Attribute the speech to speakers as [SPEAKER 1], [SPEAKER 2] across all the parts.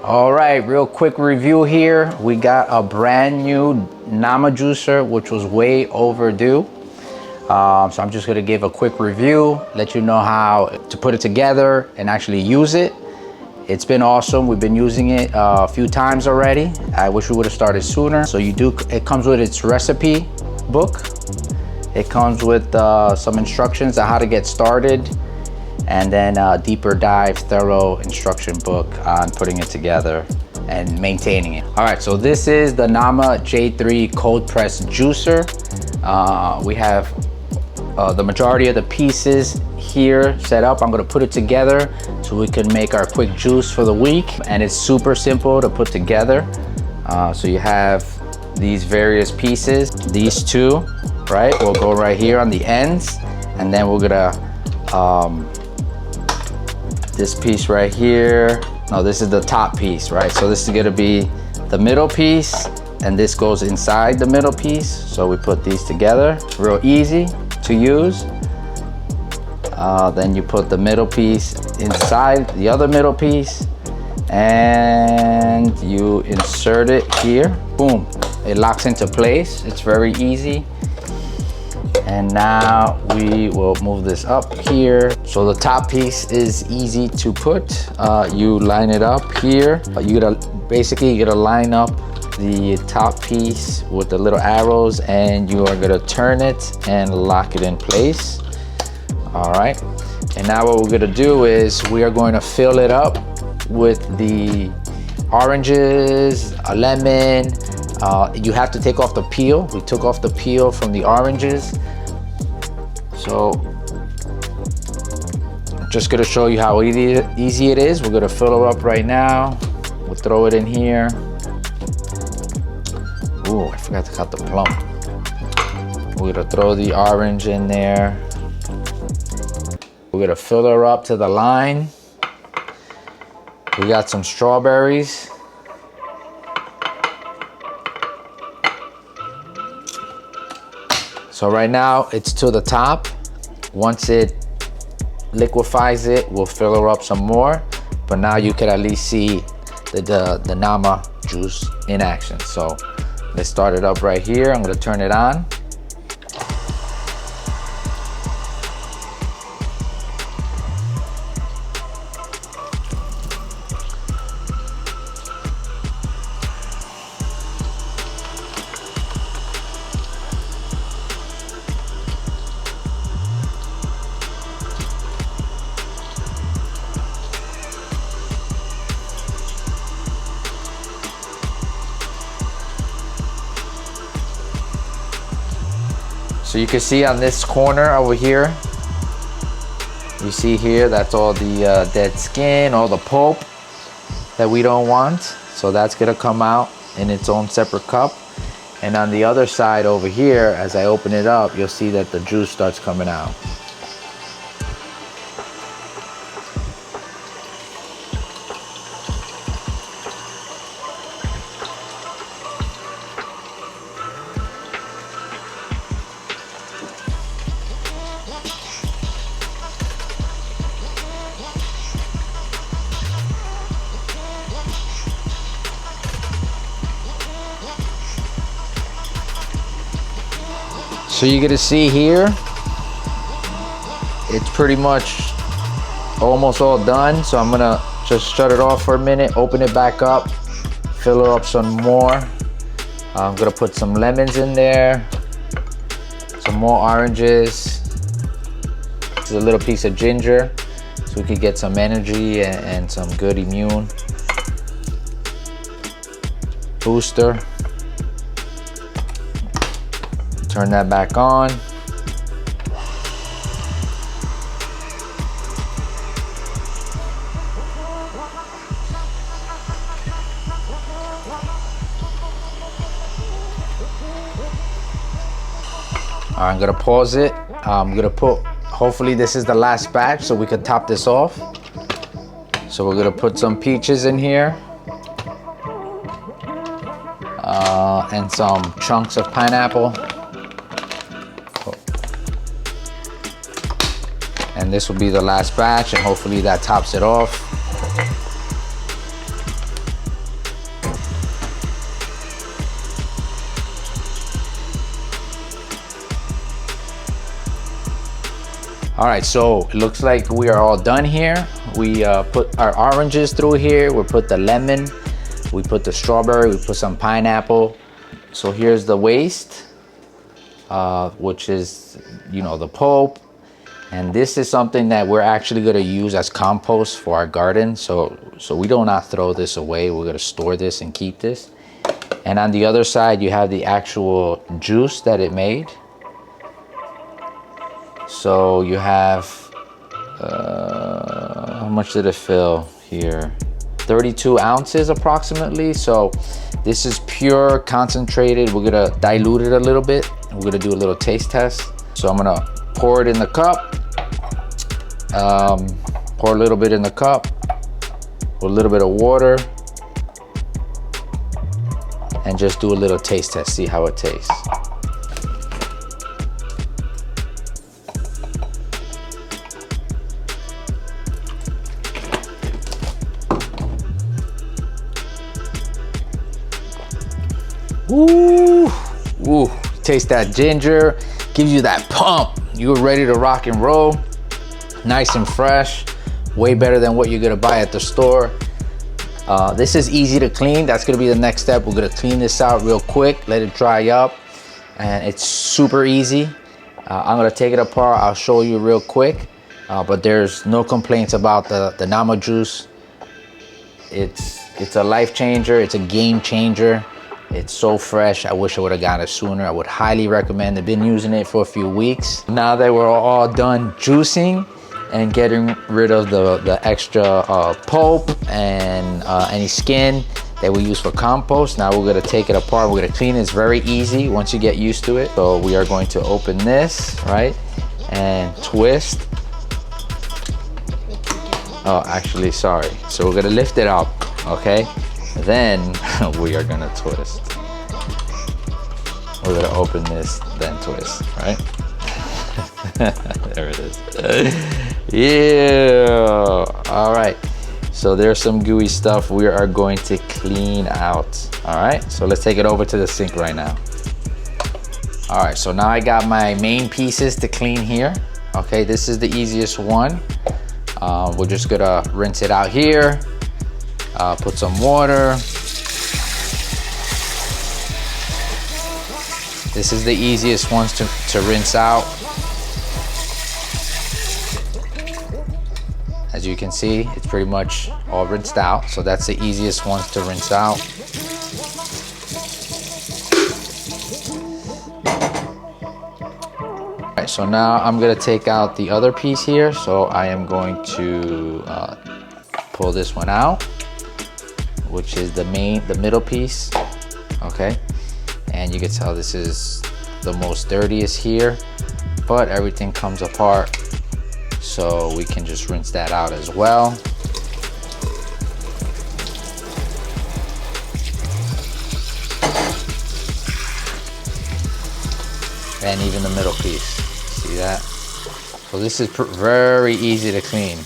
[SPEAKER 1] All right, real quick review here. We got a brand new Nama juicer, which was way overdue. So I'm just gonna give a quick review, let you know how to put it together and actually use it. It's been awesome. We've been using it a few times already. I wish we would have started sooner. So it comes with its recipe book. It comes with some instructions on how to get started, and then a deeper dive, thorough instruction book on putting it together and maintaining it. All right, so this is the Nama J3 cold press juicer. We have the majority of the pieces here set up. I'm gonna put it together so we can make our quick juice for the week. And it's super simple to put together. So you have these various pieces. These two, right, will go right here on the ends. And then we're gonna, this piece right here, no, this is the top piece, right? So this is gonna be the middle piece, and this goes inside the middle piece. So we put these together, real easy to use. Then you put the middle piece inside the other middle piece, and you insert it here, boom. It locks into place, it's very easy. And now we will move this up here. So the top piece is easy to put. You line it up here. You gotta line up the top piece with the little arrows, and you are gonna turn it and lock it in place. All right. And now what we're gonna do is we are going to fill it up with the oranges, a lemon. You have to take off the peel. We took off the peel from the oranges. So I'm just gonna show you how easy it is. We're gonna fill it up right now. We'll throw it in here. Ooh, I forgot to cut the plum. We're gonna throw the orange in there. We're gonna fill her up to the line. We got some strawberries. So right now it's to the top. Once it liquefies it, we'll fill her up some more. But now you can at least see the Nama juice in action. So let's start it up right here. I'm gonna turn it on. So you can see on this corner over here, you see here, that's all the dead skin, all the pulp that we don't want. So that's gonna come out in its own separate cup. And on the other side over here, as I open it up, you'll see that the juice starts coming out. So you're gonna see here, it's pretty much almost all done. So I'm gonna just shut it off for a minute, open it back up, fill her up some more. I'm gonna put some lemons in there, some more oranges. This is a little piece of ginger, so we could get some energy and some good immune booster. Turn that back on. I'm gonna pause it. I'm gonna hopefully this is the last batch so we can top this off. So we're gonna put some peaches in here. And some chunks of pineapple. And this will be the last batch, and hopefully that tops it off. All right, so it looks like we are all done here. We put our oranges through here. We put the lemon, we put the strawberry, we put some pineapple. So here's the waste, which is, you know, the pulp. And this is something that we're actually gonna use as compost for our garden. So we do not throw this away. We're gonna store this and keep this. And on the other side, you have the actual juice that it made. So you have, how much did it fill here? 32 ounces approximately. So this is pure concentrated. We're gonna dilute it a little bit. We're gonna do a little taste test. So I'm gonna pour it in the cup. Pour a little bit in the cup. With a little bit of water. And just do a little taste test, see how it tastes. Ooh, ooh, taste that ginger, gives you that pump. You're ready to rock and roll. Nice and fresh, way better than what you're gonna buy at the store. This is easy to clean. That's gonna be the next step. We're gonna clean this out real quick, let it dry up, and it's super easy. I'm gonna take it apart. I'll show you real quick, but there's no complaints about the Nama juice. It's a life changer. It's a game changer. It's so fresh. I wish I would have gotten it sooner. I would highly recommend. I've been using it for a few weeks. Now that we're all done juicing and getting rid of the extra pulp and any skin that we use for compost, now we're gonna take it apart. We're gonna clean it. It's very easy once you get used to it. So we are going to open this, right? And twist. Oh, actually, sorry. So we're gonna lift it up, okay? Then we are gonna twist. We're gonna open this, then twist, right? There it is. Yeah. All right. So there's some gooey stuff we are going to clean out. All right. So let's take it over to the sink right now. All right. So now I got my main pieces to clean here. Okay. This is the easiest one. We're just gonna rinse it out here. Put some water. This is the easiest ones to rinse out. As you can see, it's pretty much all rinsed out. So that's the easiest ones to rinse out. All right, so now I'm gonna take out the other piece here. So I am going to pull this one out, which is the middle piece, okay? And you can tell this is the most dirtiest here, but everything comes apart. So we can just rinse that out as well. And even the middle piece, see that? So this is very easy to clean.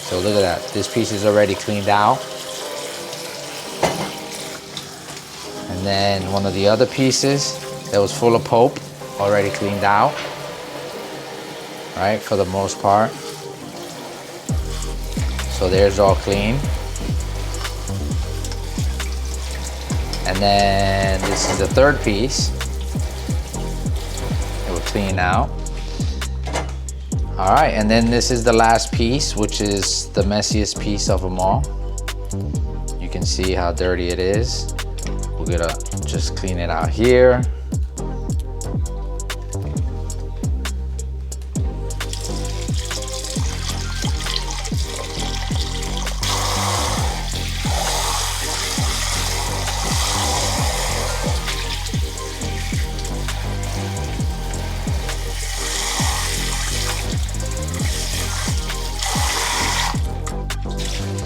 [SPEAKER 1] So look at that, this piece is already cleaned out. And then one of the other pieces that was full of pulp, already cleaned out, right, for the most part. So there's all clean. And then this is the third piece that we're cleaning out. All right, and then this is the last piece, which is the messiest piece of them all. You can see how dirty it is. We're gonna just clean it out here.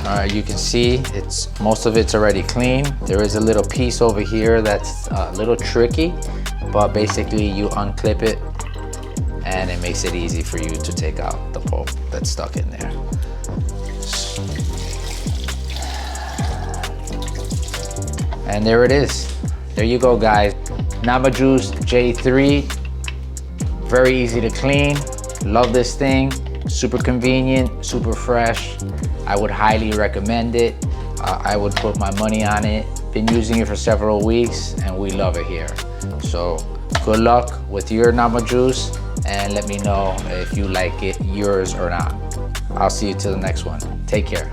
[SPEAKER 1] All right, you can see most of it's already clean. There is a little piece over here that's a little tricky, but basically you unclip it and it makes it easy for you to take out the pulp that's stuck in there. And there it is. There you go, guys. Nama Juice J3. Very easy to clean. Love this thing. Super convenient, super fresh. I would highly recommend it. I would put my money on it. Been using it for several weeks and we love it here. So good luck with your Nama Juice and let me know if you like it, yours or not. I'll see you till the next one. Take care.